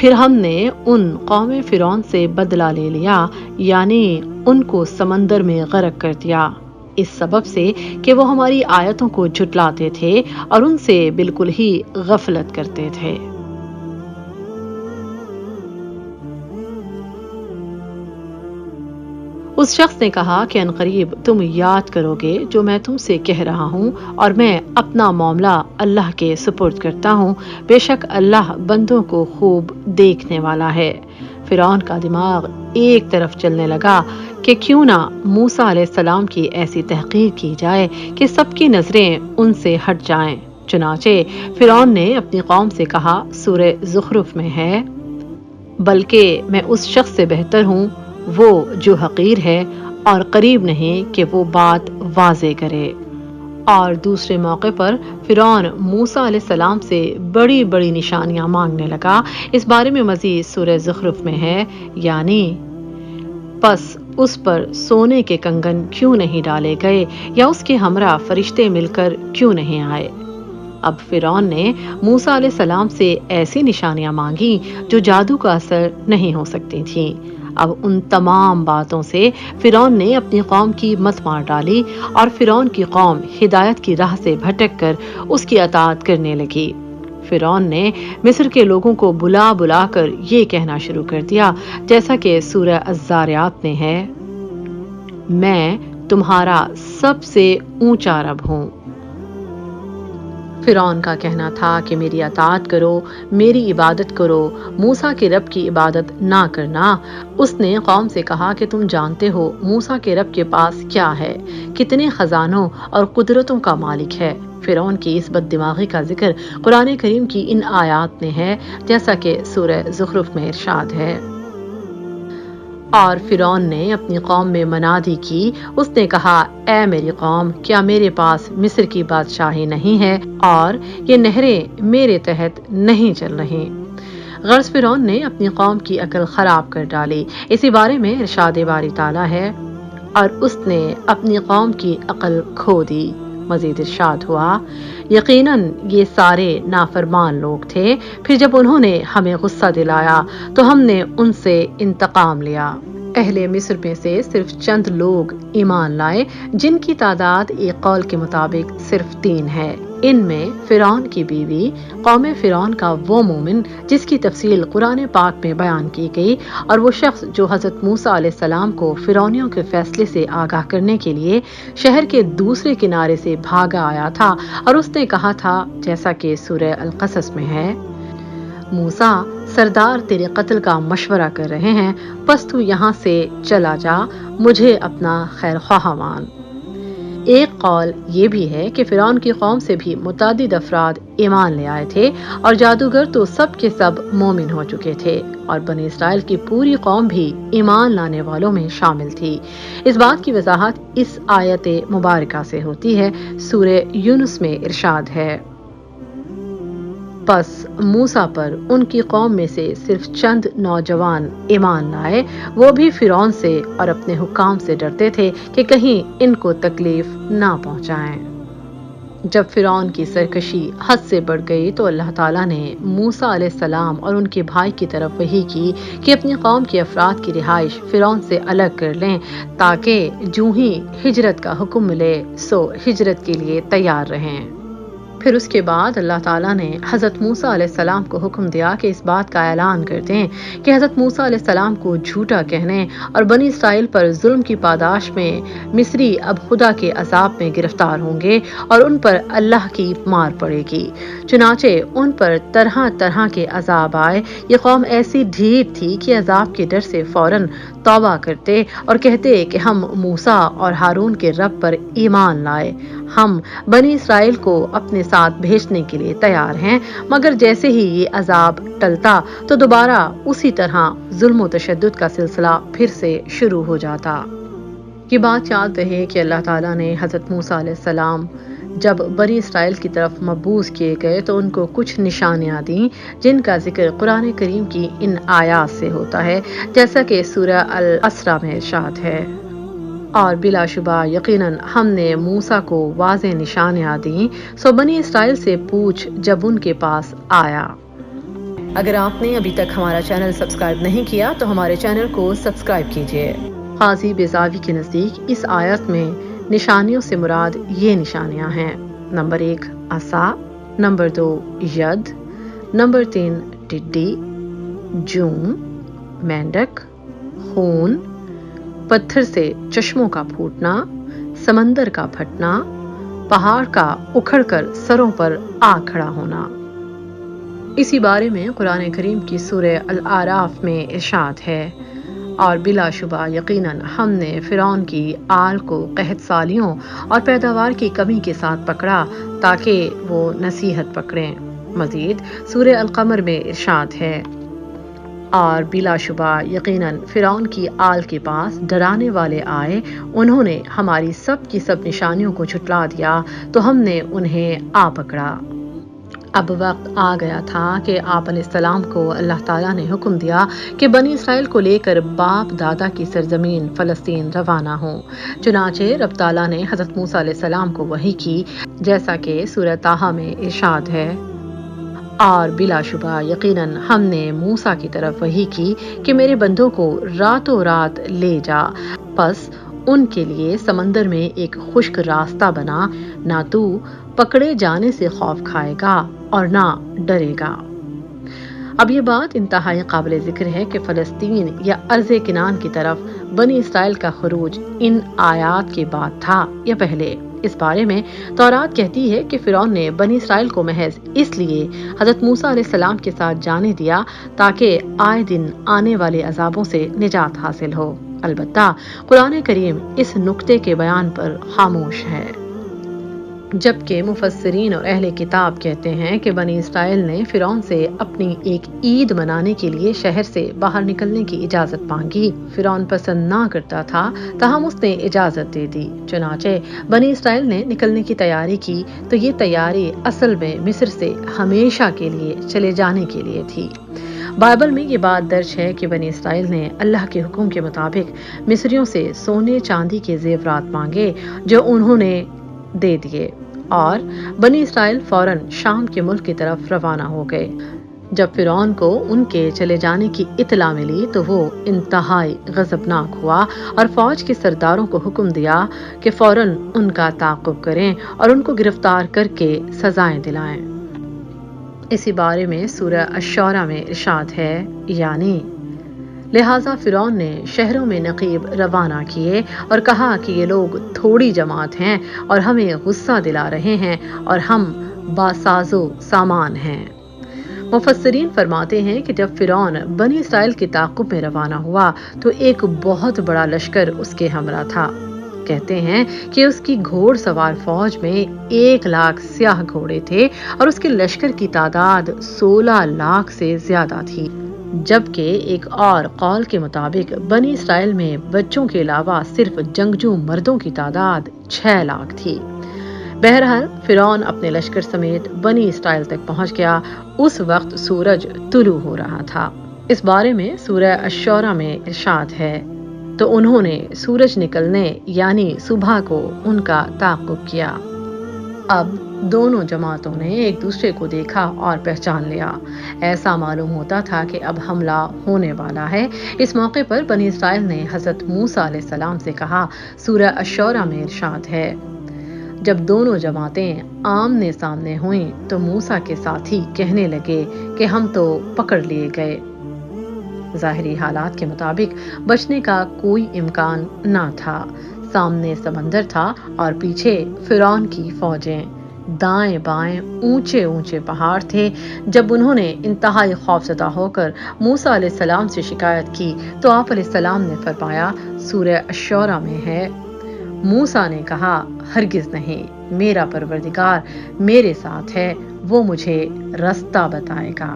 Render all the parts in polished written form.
پھر ہم نے ان قوم فرعون سے بدلہ لے لیا، یعنی ان کو سمندر میں غرق کر دیا، اس سبب سے کہ وہ ہماری آیتوں کو جھٹلاتے تھے اور ان سے بالکل ہی غفلت کرتے تھے۔ اس شخص نے کہا کہ عنقریب تم یاد کرو گے جو میں تم سے کہہ رہا ہوں، اور میں اپنا معاملہ اللہ کے سپرد کرتا ہوں، بے شک اللہ بندوں کو خوب دیکھنے والا ہے۔ فرعون کا دماغ ایک طرف چلنے لگا کہ کیوں نہ موسیٰ علیہ السلام کی ایسی تحقیر کی جائے کہ سب کی نظریں ان سے ہٹ جائیں۔ چنانچہ فرعون نے اپنی قوم سے کہا، سورہ زخرف میں ہے، بلکہ میں اس شخص سے بہتر ہوں وہ جو حقیر ہے اور قریب نہیں کہ وہ بات واضح کرے۔ اور دوسرے موقع پر فرعون موسیٰ علیہ السلام سے بڑی بڑی نشانیاں مانگنے لگا۔ اس بارے میں مزید سورہ زخرف میں ہے، یعنی پس اس پر سونے کے کنگن کیوں نہیں ڈالے گئے یا اس کے ہمراہ فرشتے مل کر کیوں نہیں آئے۔ اب فرعون نے موسیٰ علیہ السلام سے ایسی نشانیاں مانگی جو جادو کا اثر نہیں ہو سکتی تھیں۔ اب ان تمام باتوں سے فرعون نے اپنی قوم کی مت مار ڈالی، اور فرعون کی قوم ہدایت کی راہ سے بھٹک کر اس کی اطاعت کرنے لگی۔ فرعون نے مصر کے لوگوں کو بلا بلا کر یہ کہنا شروع کر دیا، جیسا کہ سورہ الذاریات میں ہے، میں تمہارا سب سے اونچا رب ہوں۔ فرعون کا کہنا تھا کہ میری اطاعت کرو، میری عبادت کرو، موسیٰ کے رب کی عبادت نہ کرنا۔ اس نے قوم سے کہا کہ تم جانتے ہو موسیٰ کے رب کے پاس کیا ہے، کتنے خزانوں اور قدرتوں کا مالک ہے۔ فرعون کی اس بد دماغی کا ذکر قرآن کریم کی ان آیات میں ہے، جیسا کہ سورہ زخرف میں ارشاد ہے۔ اور فرعون نے اپنی قوم میں منادی کی، اس نے کہا، اے میری قوم، کیا میرے پاس مصر کی بادشاہی نہیں ہے اور یہ نہریں میرے تحت نہیں چل رہی؟ غرض فرعون نے اپنی قوم کی عقل خراب کر ڈالی۔ اسی بارے میں ارشاد باری تعالیٰ ہے، اور اس نے اپنی قوم کی عقل کھو دی۔ مزید ارشاد ہوا، یقیناً یہ سارے نافرمان لوگ تھے، پھر جب انہوں نے ہمیں غصہ دلایا تو ہم نے ان سے انتقام لیا۔ اہل مصر میں سے صرف چند لوگ ایمان لائے، جن کی تعداد ایک قول کے مطابق صرف 3 ہے۔ ان میں فرعون کی بیوی، قوم فرعون کا وہ مومن جس کی تفصیل قرآن پاک میں بیان کی گئی، اور وہ شخص جو حضرت موسیٰ علیہ السلام کو فرعونیوں کے فیصلے سے آگاہ کرنے کے لیے شہر کے دوسرے کنارے سے بھاگا آیا تھا، اور اس نے کہا تھا، جیسا کہ سورہ القصص میں ہے، موسیٰ سردار تیرے قتل کا مشورہ کر رہے ہیں، پس تو یہاں سے چلا جا، مجھے اپنا خیر خواہ مان۔ ایک قول یہ بھی ہے کہ فرعون کی قوم سے بھی متعدد افراد ایمان لے آئے تھے، اور جادوگر تو سب کے سب مومن ہو چکے تھے، اور بنی اسرائیل کی پوری قوم بھی ایمان لانے والوں میں شامل تھی۔ اس بات کی وضاحت اس آیت مبارکہ سے ہوتی ہے۔ سورہ یونس میں ارشاد ہے، پس موسیٰ پر ان کی قوم میں سے صرف چند نوجوان ایمان لائے، وہ بھی فرعون سے اور اپنے حکام سے ڈرتے تھے کہ کہیں ان کو تکلیف نہ پہنچائیں۔ جب فرعون کی سرکشی حد سے بڑھ گئی تو اللہ تعالیٰ نے موسیٰ علیہ السلام اور ان کے بھائی کی طرف وحی کی کہ اپنی قوم کے افراد کی رہائش فرعون سے الگ کر لیں، تاکہ جوں ہی ہجرت کا حکم ملے سو ہجرت کے لیے تیار رہیں۔ پھر اس کے بعد اللہ تعالیٰ نے حضرت موسیٰ علیہ السلام کو حکم دیا کہ اس بات کا اعلان کر دیں کہ حضرت موسیٰ علیہ السلام کو جھوٹا کہنے اور بنی اسرائیل پر ظلم کی پاداش میں مصری اب خدا کے عذاب میں گرفتار ہوں گے، اور ان پر اللہ کی مار پڑے گی۔ چنانچہ ان پر طرح طرح کے عذاب آئے۔ یہ قوم ایسی ڈھیر تھی کہ عذاب کے ڈر سے فوراً توبہ کرتے اور کہتے کہ ہم موسیٰ اور ہارون کے رب پر ایمان لائے، ہم بنی اسرائیل کو اپنے ساتھ بھیجنے کے لیے تیار ہیں۔ مگر جیسے ہی یہ عذاب ٹلتا تو دوبارہ اسی طرح ظلم و تشدد کا سلسلہ پھر سے شروع ہو جاتا۔ یہ بات یاد رہے کہ اللہ تعالیٰ نے حضرت موسیٰ علیہ السلام جب بنی اسرائیل کی طرف مبعوث کیے گئے تو ان کو کچھ نشانیاں دیں، جن کا ذکر قرآن کریم کی ان آیات سے ہوتا ہے، جیسا کہ سورہ الاسراء میں ارشاد ہے، اور بلا شبہ یقیناً ہم نے موسیٰ کو واضح نشانیاں دیں، سو بنی اسرائیل سے پوچھ جب ان کے پاس آیا۔ اگر آپ نے ابھی تک ہمارا چینل سبسکرائب نہیں کیا تو ہمارے چینل کو سبسکرائب کیجیے۔ قاضی بیضاوی کے نزدیک اس آیت میں نشانیوں سے مراد یہ نشانیاں ہیں: نمبر 1 عصا، نمبر 2 ید، نمبر 3 ٹڈی، جوم، مینڈک، خون، پتھر سے چشموں کا پھوٹنا، سمندر کا پھٹنا، پہاڑ کا اکھڑ کر سروں پر آ کھڑا ہونا۔ اسی بارے میں قرآن کریم کی سورہ الاعراف میں ارشاد ہے: اور بلا شبہ یقیناً ہم نے فرعون کی آل کو قحط سالیوں اور پیداوار کی کمی کے ساتھ پکڑا تاکہ وہ نصیحت پکڑیں۔ مزید سورہ القمر میں ارشاد ہے: اور بلا شبہ یقیناً فرعون کی آل کے پاس ڈرانے والے آئے، انہوں نے ہماری سب کی سب نشانیوں کو جھٹلا دیا تو ہم نے انہیں آ پکڑا۔ اب وقت آ گیا تھا کہ آپ علیہ السلام کو اللہ تعالیٰ نے حکم دیا کہ بنی اسرائیل کو لے کر باپ دادا کی سرزمین فلسطین روانہ ہوں۔ چنانچہ رب تعالیٰ نے حضرت موسیٰ علیہ السلام کو وحی کی، جیسا کہ سورہ طٰہٰ میں ارشاد ہے: اور بلا شبہ یقیناً ہم نے موسیٰ کی طرف وحی کی کہ میرے بندوں کو راتوں رات لے جا، پس ان کے لیے سمندر میں ایک خشک راستہ بنا، نہ تو پکڑے جانے سے خوف کھائے گا اور نہ ڈرے گا۔ اب یہ بات انتہائی قابل ذکر ہے کہ فلسطین یا ارض کنعان کی طرف بنی اسرائیل کا خروج ان آیات کے بعد تھا یا پہلے۔ اس بارے میں تورات کہتی ہے کہ فرعون نے بنی اسرائیل کو محض اس لیے حضرت موسیٰ علیہ السلام کے ساتھ جانے دیا تاکہ آئے دن آنے والے عذابوں سے نجات حاصل ہو۔ البتہ قرآن کریم اس نکتے کے بیان پر خاموش ہے، جبکہ مفسرین اور اہل کتاب کہتے ہیں کہ بنی اسرائیل نے فرعون سے اپنی ایک عید منانے کے لیے شہر سے باہر نکلنے کی اجازت مانگی۔ فرعون پسند نہ کرتا تھا، تاہم اس نے اجازت دے دی۔ چنانچہ بنی اسرائیل نے نکلنے کی تیاری کی تو یہ تیاری اصل میں مصر سے ہمیشہ کے لیے چلے جانے کے لیے تھی۔ بائبل میں یہ بات درج ہے کہ بنی اسرائیل نے اللہ کے حکم کے مطابق مصریوں سے سونے چاندی کے زیورات مانگے جو انہوں نے دے دیے، اور بنی اسرائیل فوراً شام کے ملک کی طرف روانہ ہو گئے۔ جب فرعون کو ان کے چلے جانے کی اطلاع ملی تو وہ انتہائی غضبناک ہوا اور فوج کے سرداروں کو حکم دیا کہ فوراً ان کا تعاقب کریں اور ان کو گرفتار کر کے سزائیں دلائیں۔ اسی بارے میں سورہ الشعراء میں ارشاد ہے: یعنی لہٰذا فرعون نے شہروں میں نقیب روانہ کیے اور کہا کہ یہ لوگ تھوڑی جماعت ہیں اور ہمیں غصہ دلا رہے ہیں اور ہم باساز و سامان ہیں۔ مفسرین فرماتے ہیں کہ جب فرعون بنی اسرائیل کے تعاقب میں روانہ ہوا تو ایک بہت بڑا لشکر اس کے ہمراہ تھا۔ کہتے ہیں کہ اس کی گھوڑ سوار فوج میں 1,00,000 سیاہ گھوڑے تھے اور اس کے لشکر کی تعداد 16 لاکھ سے زیادہ تھی، جبکہ ایک اور قول کے مطابق بنی اسرائیل میں بچوں کے علاوہ صرف جنگجو مردوں کی تعداد 6 لاکھ تھی۔ بہرحال فرعون اپنے لشکر سمیت بنی اسرائیل تک پہنچ گیا۔ اس وقت سورج طلوع ہو رہا تھا۔ اس بارے میں سورہ الشعراء میں ارشاد ہے: تو انہوں نے سورج نکلنے یعنی صبح کو ان کا تعاقب کیا۔ اب دونوں جماعتوں نے ایک دوسرے کو دیکھا اور پہچان لیا۔ ایسا معلوم ہوتا تھا کہ اب حملہ ہونے والا ہے۔ اس موقع پر بنی اسرائیل نے حضرت موسیٰ علیہ السلام سے کہا۔ سورہ الشعراء میں ارشاد ہے: جب دونوں جماعتیں آمنے سامنے ہوئیں تو موسیٰ کے ساتھی کہنے لگے کہ ہم تو پکڑ لیے گئے۔ ظاہری حالات کے مطابق بچنے کا کوئی امکان نہ تھا۔ سامنے سمندر تھا اور پیچھے فرعون کی فوجیں، دائیں بائیں اونچے اونچے پہاڑ تھے۔ جب انہوں نے انتہائی خوفزدہ ہو کر موسیٰ علیہ السلام سے شکایت کی تو آپ علیہ السلام نے فرمایا، سورہ الشعراء میں ہے: موسیٰ نے کہا، ہرگز نہیں، میرا پروردگار میرے ساتھ ہے، وہ مجھے رستہ بتائے گا۔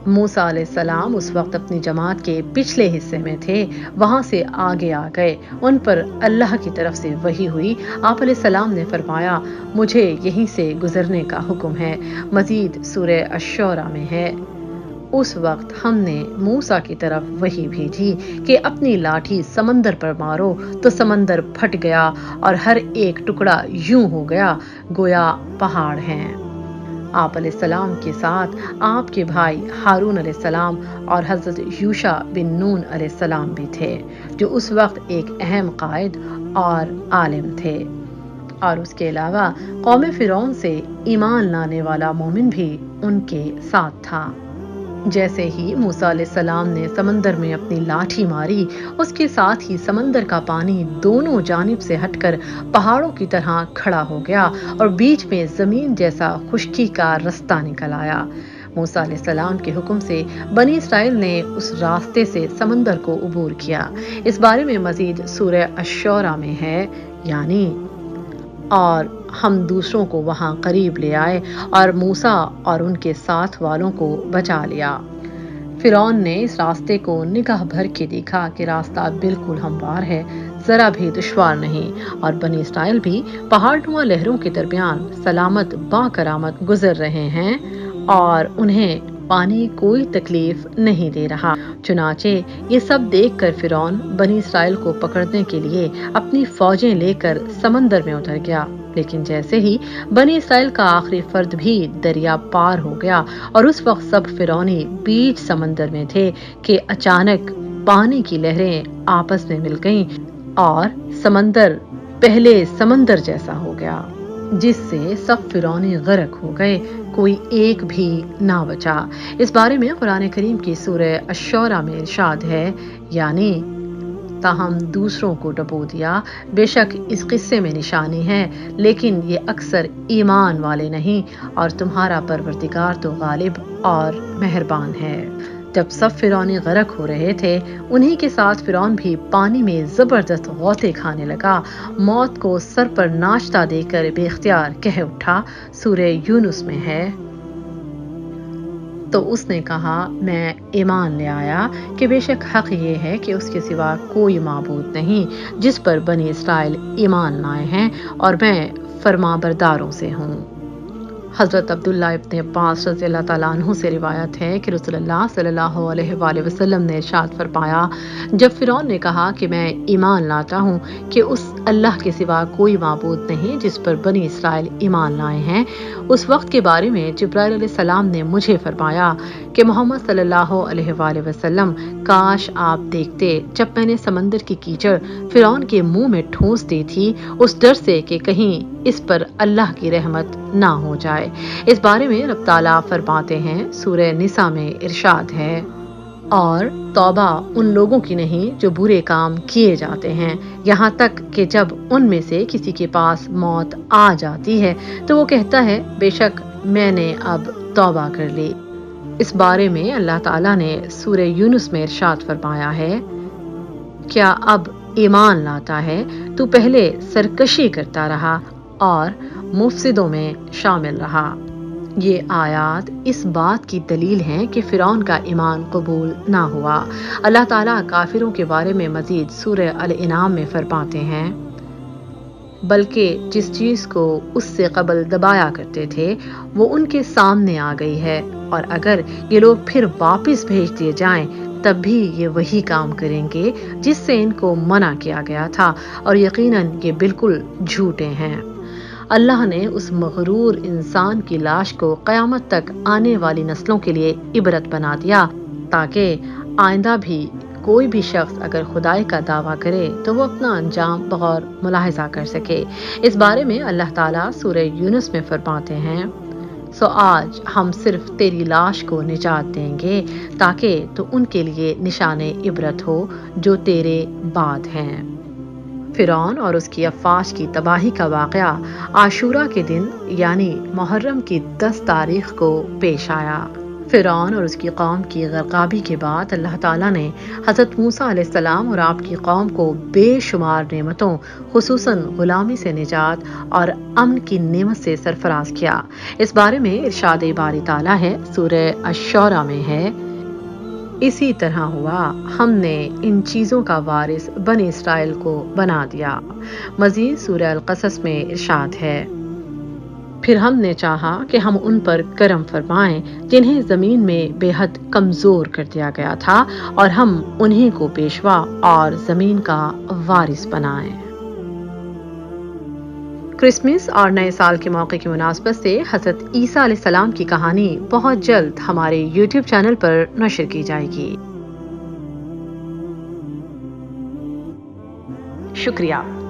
موسیٰ علیہ السلام اس وقت اپنی جماعت کے پچھلے حصے میں تھے، وہاں سے آگے آ گئے۔ ان پر اللہ کی طرف سے وحی ہوئی۔ آپ علیہ السلام نے فرمایا، مجھے یہیں سے گزرنے کا حکم ہے۔ مزید سورہ الشعراء میں ہے: اس وقت ہم نے موسیٰ کی طرف وحی بھیجی کہ اپنی لاٹھی سمندر پر مارو تو سمندر پھٹ گیا اور ہر ایک ٹکڑا یوں ہو گیا گویا پہاڑ ہیں۔ آپ علیہ السلام کے ساتھ آپ کے بھائی ہارون علیہ السلام اور حضرت یوشع بن نون علیہ السلام بھی تھے، جو اس وقت ایک اہم قائد اور عالم تھے۔ اور اس کے علاوہ قوم فرعون سے ایمان لانے والا مومن بھی ان کے ساتھ تھا۔ جیسے ہی موسیٰ علیہ السلام نے سمندر میں اپنی لاٹھی ماری، اس کے ساتھ ہی سمندر کا پانی دونوں جانب سے ہٹ کر پہاڑوں کی طرح کھڑا ہو گیا اور بیچ میں زمین جیسا خشکی کا رستہ نکل آیا۔ موسیٰ علیہ السلام کے حکم سے بنی اسرائیل نے اس راستے سے سمندر کو عبور کیا۔ اس بارے میں مزید سورہ الشعراء میں ہے، یعنی اور ہم دوسروں کو وہاں قریب لے آئے اور موسیٰ اور ان کے ساتھ والوں کو بچا لیا۔ فرعون نے اس راستے کو نگاہ بھر کے دیکھا کہ راستہ بالکل ہموار ہے، ذرا بھی دشوار نہیں، اور بنی اسرائیل بھی پہاڑ نما لہروں کے درمیان سلامت با کرامت گزر رہے ہیں اور انہیں پانی کوئی تکلیف نہیں دے رہا۔ چنانچہ یہ سب دیکھ کر فرعون بنی اسرائیل کو پکڑنے کے لیے اپنی فوجیں لے کر سمندر میں اتر گیا، لیکن جیسے ہی بنی اسرائیل کا آخری فرد بھی دریا پار ہو گیا اور اس وقت سب فرعونی بیچ سمندر میں تھے کہ اچانک پانی کی لہریں آپس میں مل گئیں اور سمندر پہلے سمندر جیسا ہو گیا، جس سے سب فرعونی غرق ہو گئے، کوئی ایک بھی نہ بچا۔ اس بارے میں قرآن کریم کی سورہ الشعراء میں ارشاد ہے، یعنی تاہم دوسروں کو ڈبو دیا، بے شک اس قصے میں نشانی ہے، لیکن یہ اکثر ایمان والے نہیں، اور تمہارا پروردگار تو غالب اور مہربان ہے۔ جب سب فرعونی غرق ہو رہے تھے، انہی کے ساتھ فرعون بھی پانی میں زبردست غوطے کھانے لگا، موت کو سر پر ناشتہ دے کر بے اختیار کہہ اٹھا۔ سورہ یونس میں ہے، تو اس نے کہا میں ایمان لے آیا کہ بے شک حق یہ ہے کہ اس کے سوا کوئی معبود نہیں، جس پر بنی اسرائیل ایمان لائے ہیں، اور میں فرما برداروں سے ہوں۔ حضرت عبداللہ ابن عباس رضی اللہ تعالیٰ عنہ سے روایت ہے کہ رسول اللہ صلی اللہ علیہ وآلہ وسلم نے ارشاد فرمایا، جب فرعون نے کہا کہ میں ایمان لاتا ہوں کہ اس اللہ کے سوا کوئی معبود نہیں جس پر بنی اسرائیل ایمان لائے ہیں، اس وقت کے بارے میں جبرائیل علیہ السلام نے مجھے فرمایا کہ محمد صلی اللہ علیہ وآلہ وسلم، کاش آپ دیکھتے جب میں نے سمندر کی کیچڑ فرعون کے منہ میں ٹھونس دی تھی، اس ڈر سے کہ کہیں اس پر اللہ کی رحمت نہ ہو جائے۔ اس بارے میں رب تعالیٰ فرماتے ہیں، سورہ نساء میں ارشاد ہے، اور توبہ ان لوگوں کی نہیں جو برے کام کیے جاتے ہیں، یہاں تک کہ جب ان میں سے کسی کے پاس موت آ جاتی ہے تو وہ کہتا ہے بے شک میں نے اب توبہ کر لی۔ اس بارے میں اللہ تعالیٰ نے سورہ یونس میں ارشاد فرمایا ہے، کیا اب ایمان لاتا ہے تو پہلے سرکشی کرتا رہا اور مفسدوں میں شامل رہا۔ یہ آیات اس بات کی دلیل ہیں کہ فرعون کا ایمان قبول نہ ہوا۔ اللہ تعالیٰ کافروں کے بارے میں مزید سورہ الانعام میں فرماتے ہیں، بلکہ جس چیز کو اس سے قبل دبایا کرتے تھے وہ ان کے سامنے آ گئی ہے، اور اگر یہ لوگ پھر واپس بھیج دیے جائیں تب بھی یہ وہی کام کریں گے جس سے ان کو منع کیا گیا تھا، اور یقیناً یہ بالکل جھوٹے ہیں۔ اللہ نے اس مغرور انسان کی لاش کو قیامت تک آنے والی نسلوں کے لیے عبرت بنا دیا، تاکہ آئندہ بھی کوئی بھی شخص اگر خدائی کا دعویٰ کرے تو وہ اپنا انجام بغور ملاحظہ کر سکے۔ اس بارے میں اللہ تعالیٰ سورہ یونس میں فرماتے ہیں، سو آج ہم صرف تیری لاش کو نجات دیں گے تاکہ تو ان کے لیے نشان عبرت ہو جو تیرے بعد ہیں۔ فرعون اور اس کی افواج کی تباہی کا واقعہ عاشورہ کے دن یعنی محرم کی 10 تاریخ کو پیش آیا۔ فرعون اور اس کی قوم کی غرقابی کے بعد اللہ تعالیٰ نے حضرت موسیٰ علیہ السلام اور آپ کی قوم کو بے شمار نعمتوں خصوصاً غلامی سے نجات اور امن کی نعمت سے سرفراز کیا۔ اس بارے میں ارشاد باری تعالیٰ ہے، سورہ الشعراء میں ہے، اسی طرح ہوا ہم نے ان چیزوں کا وارث بنی اسرائیل کو بنا دیا۔ مزید سورہ القصص میں ارشاد ہے، پھر ہم نے چاہا کہ ہم ان پر کرم فرمائیں جنہیں زمین میں بے حد کمزور کر دیا گیا تھا، اور ہم انہی کو پیشوا اور زمین کا وارث بنائیں۔ کرسمس اور نئے سال کے موقع کی مناسبت سے حضرت عیسیٰ علیہ السلام کی کہانی بہت جلد ہمارے یوٹیوب چینل پر نشر کی جائے گی۔ شکریہ۔